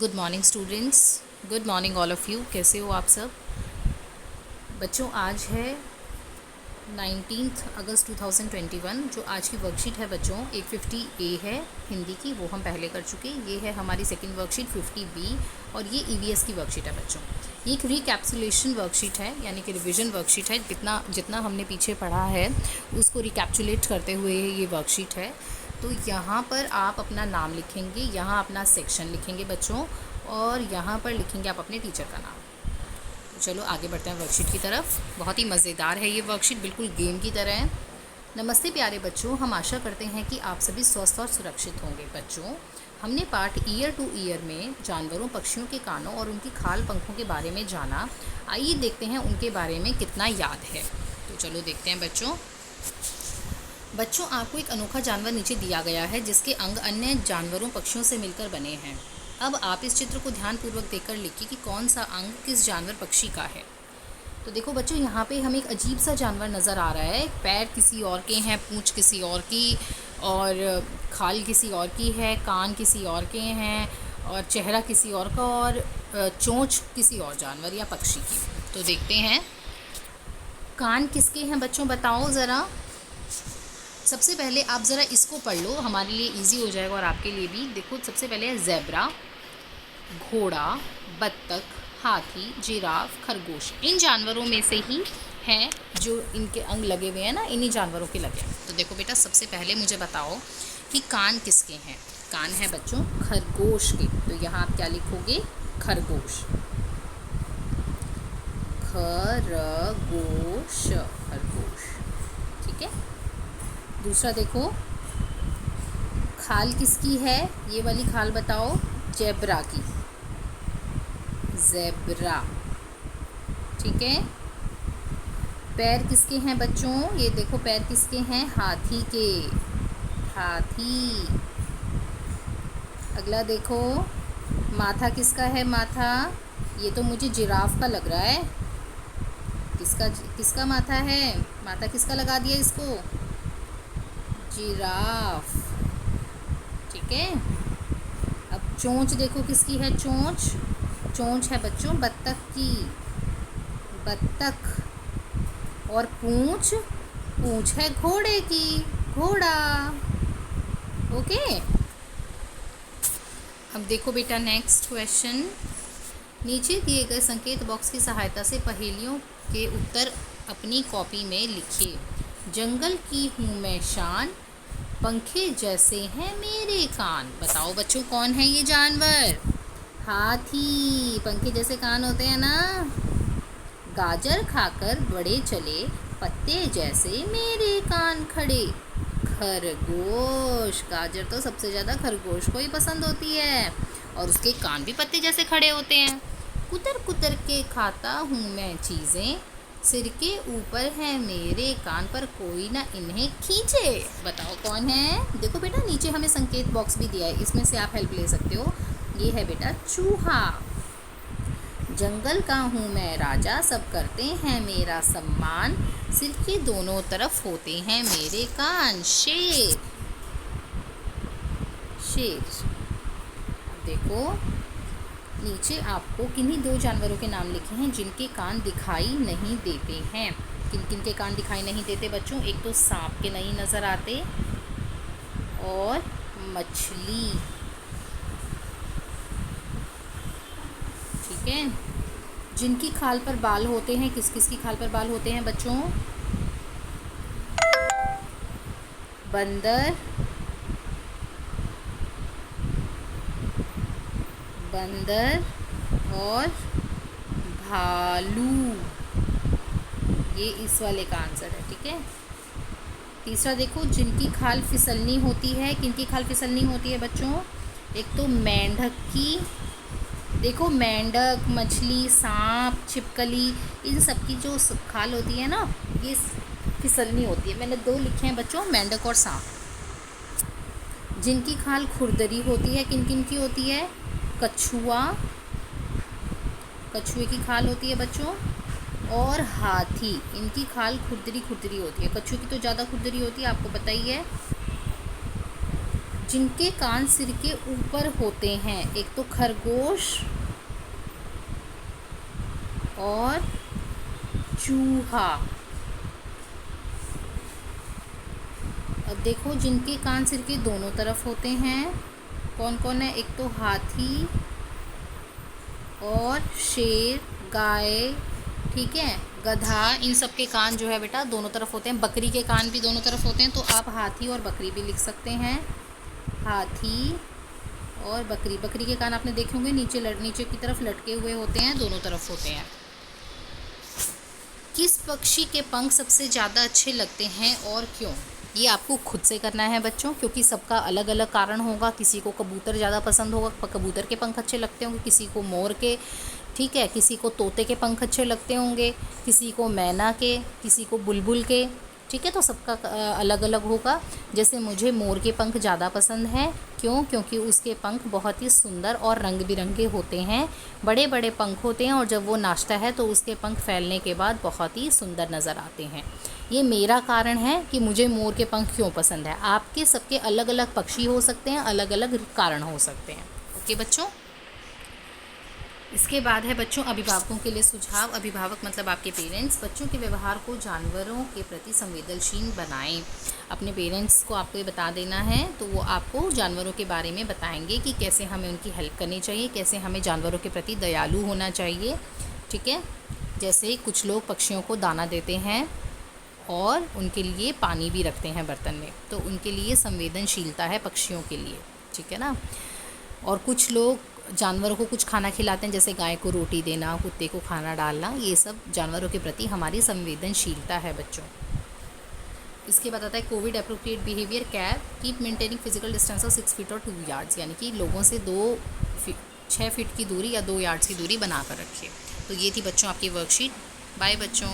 Good morning students, good morning all of you. कैसे हो आप सब बच्चों? आज है 19 अगस्त 2021। जो आज की वर्कशीट है बच्चों 150A है हिंदी की, वो हम पहले कर चुके। ये है हमारी सेकंड वर्कशीट 50B और ये EVS की वर्कशीट है बच्चों। ये एक रिकैप्सुलेशन वर्कशीट है, यानी कि रिवीजन वर्कशीट है। जितना हमने पीछे पढ़ा है उसको रिकैप्सुलेट करते हुए ये वर्कशीट है। तो यहाँ पर आप अपना नाम लिखेंगे, यहाँ अपना सेक्शन लिखेंगे बच्चों, और यहाँ पर लिखेंगे आप अपने टीचर का नाम। तो चलो आगे बढ़ते हैं वर्कशीट की तरफ। बहुत ही मज़ेदार है ये वर्कशीट, बिल्कुल गेम की तरह है। नमस्ते प्यारे बच्चों, हम आशा करते हैं कि आप सभी स्वस्थ और सुरक्षित होंगे। बच्चों, हमने पार्ट ईयर टू ईयर में जानवरों पक्षियों के कानों और उनकी खाल पंखों के बारे में जाना। आइए देखते हैं उनके बारे में कितना याद है। तो चलो देखते हैं बच्चों, आपको एक अनोखा जानवर नीचे दिया गया है जिसके अंग अन्य जानवरों पक्षियों से मिलकर बने हैं। अब आप इस चित्र को ध्यानपूर्वक देखकर लिखिए कि कौन सा अंग किस जानवर पक्षी का है। तो देखो बच्चों, यहाँ पे हमें एक अजीब सा जानवर नज़र आ रहा है। पैर किसी और के हैं, पूँछ किसी और की, और खाल किसी और की है, कान किसी और के हैं, और चेहरा किसी और का, और चोंच किसी और जानवर या पक्षी की। तो देखते हैं कान किसके हैं बच्चों, बताओ ज़रा। सबसे पहले आप ज़रा इसको पढ़ लो, हमारे लिए इजी हो जाएगा और आपके लिए भी। देखो सबसे पहले है ज़ेब्रा, घोड़ा, बत्तख, हाथी, जिराफ, खरगोश। इन जानवरों में से ही हैं जो इनके अंग लगे हुए हैं ना, इन्हीं जानवरों के लगे हैं। तो देखो बेटा, सबसे पहले मुझे बताओ कि कान किसके हैं। कान है बच्चों खरगोश के। तो यहाँ आप क्या लिखोगे? खरगोश, खरगोश, खरगोश। ठीक है। दूसरा देखो, खाल किसकी है? ये वाली खाल बताओ। जेब्रा की, ज़ेब्रा। ठीक है। पैर किसके हैं बच्चों? ये देखो पैर किसके हैं? हाथी के, हाथी। अगला देखो, माथा किसका है? माथा, ये तो मुझे जिराफ का लग रहा है। किसका माथा है? माथा किसका लगा दिया इसको? जिराफ। ठीक है। अब चोंच देखो किसकी है? चोंच है बच्चों बत्तख की, बत्तख। और पूंछ है घोड़े की, घोड़ा। ओके। अब देखो बेटा नेक्स्ट क्वेश्चन। नीचे दिए गए संकेत बॉक्स की सहायता से पहेलियों के उत्तर अपनी कॉपी में लिखिए। जंगल की हूँ मैं शान, पंखे जैसे हैं मेरे कान। बताओ बच्चों कौन है ये जानवर? हाथी, पंखे जैसे कान होते हैं ना। गाजर खाकर बड़े चले, पत्ते जैसे मेरे कान खड़े। खरगोश, गाजर तो सबसे ज़्यादा खरगोश को ही पसंद होती है, और उसके कान भी पत्ते जैसे खड़े होते हैं। कुतर कुतर के खाता हूँ मैं चीज़ें, सिर के ऊपर है मेरे कान, पर कोई ना इन्हें खींचे। बताओ कौन है? देखो बेटा नीचे हमें संकेत बॉक्स भी दिया है, इसमें से आप हेल्प ले सकते हो। ये है बेटा चूहा। जंगल का हूँ मैं राजा, सब करते हैं मेरा सम्मान, सिर के दोनों तरफ होते हैं मेरे कान। शेर, शेर। देखो नीचे आपको किन्हीं दो जानवरों के नाम लिखे हैं जिनके कान दिखाई नहीं देते हैं। किन किन के कान दिखाई नहीं देते बच्चों? एक तो सांप के नहीं नज़र आते, और मछली। ठीक है। जिनकी खाल पर बाल होते हैं, किस किस की खाल पर बाल होते हैं बच्चों? बंदर, बंदर और भालू। ये इस वाले का आंसर है। ठीक है। तीसरा देखो, जिनकी खाल फिसलनी होती है। किनकी खाल फिसलनी होती है बच्चों? एक तो मेंढक की, देखो मेंढक, मछली, सांप, छिपकली, इन सब की जो खाल होती है ना, ये फिसलनी होती है। मैंने दो लिखे हैं बच्चों, मेंढक और सांप। जिनकी खाल खुरदरी होती है, किन किन की होती है? कछुआ, कछुए की खाल होती है बच्चों, और हाथी। इनकी खाल खुरदरी खुरदरी होती है। कछुए की तो ज़्यादा खुरदरी होती है, आपको पता ही है। जिनके कान सिर के ऊपर होते हैं। एक तो खरगोश और चूहा। अब देखो, जिनके कान सिर के दोनों तरफ होते हैं, कौन कौन है? एक तो हाथी और शेर, गाय, ठीक है, गधा। इन सब के कान जो है बेटा दोनों तरफ होते हैं। बकरी के कान भी दोनों तरफ होते हैं, तो आप हाथी और बकरी भी लिख सकते हैं। हाथी और बकरी। बकरी के कान आपने देखे होंगे, नीचे की तरफ लटके हुए होते हैं, दोनों तरफ होते हैं। किस पक्षी के पंख सबसे ज़्यादा अच्छे लगते हैं और क्यों? ये आपको खुद से करना है बच्चों, क्योंकि सबका अलग अलग कारण होगा। किसी को कबूतर ज़्यादा पसंद होगा, कबूतर के पंख अच्छे लगते होंगे, किसी को मोर के, ठीक है, किसी को तोते के पंख अच्छे लगते होंगे, किसी को मैना के, किसी को बुलबुल के, ठीक है। तो सबका अलग अलग होगा। जैसे मुझे मोर के पंख ज़्यादा पसंद हैं। क्यों? क्योंकि उसके पंख बहुत ही सुंदर और रंग बिरंगे होते हैं, बड़े बड़े पंख होते हैं, और जब वो नाचता है तो उसके पंख फैलने के बाद बहुत ही सुंदर नज़र आते हैं। ये मेरा कारण है कि मुझे मोर के पंख क्यों पसंद है। आपके सबके अलग अलग पक्षी हो सकते हैं, अलग अलग कारण हो सकते हैं। ओके बच्चों। इसके बाद है बच्चों अभिभावकों के लिए सुझाव। अभिभावक मतलब आपके पेरेंट्स। बच्चों के व्यवहार को जानवरों के प्रति संवेदनशील बनाएं। अपने पेरेंट्स को आपको ये बता देना है, तो वो आपको जानवरों के बारे में बताएंगे कि कैसे हमें उनकी हेल्प करनी चाहिए, कैसे हमें जानवरों के प्रति दयालु होना चाहिए, ठीक है। जैसे कुछ लोग पक्षियों को दाना देते हैं और उनके लिए पानी भी रखते हैं बर्तन में, तो उनके लिए संवेदनशीलता है पक्षियों के लिए, ठीक है ना। और कुछ लोग जानवरों को कुछ खाना खिलाते हैं, जैसे गाय को रोटी देना, कुत्ते को खाना डालना, ये सब जानवरों के प्रति हमारी संवेदनशीलता है बच्चों। इसके बाद आता है covid appropriate behaviour care, keep maintaining physical distance of 6 feet और 2 यार्ड्स, यानी कि लोगों से 6 फीट की दूरी या 2 यार्ड्स की दूरी बना कर रखिए। तो ये थी बच्चों आपकी वर्कशीट। बाय बच्चों।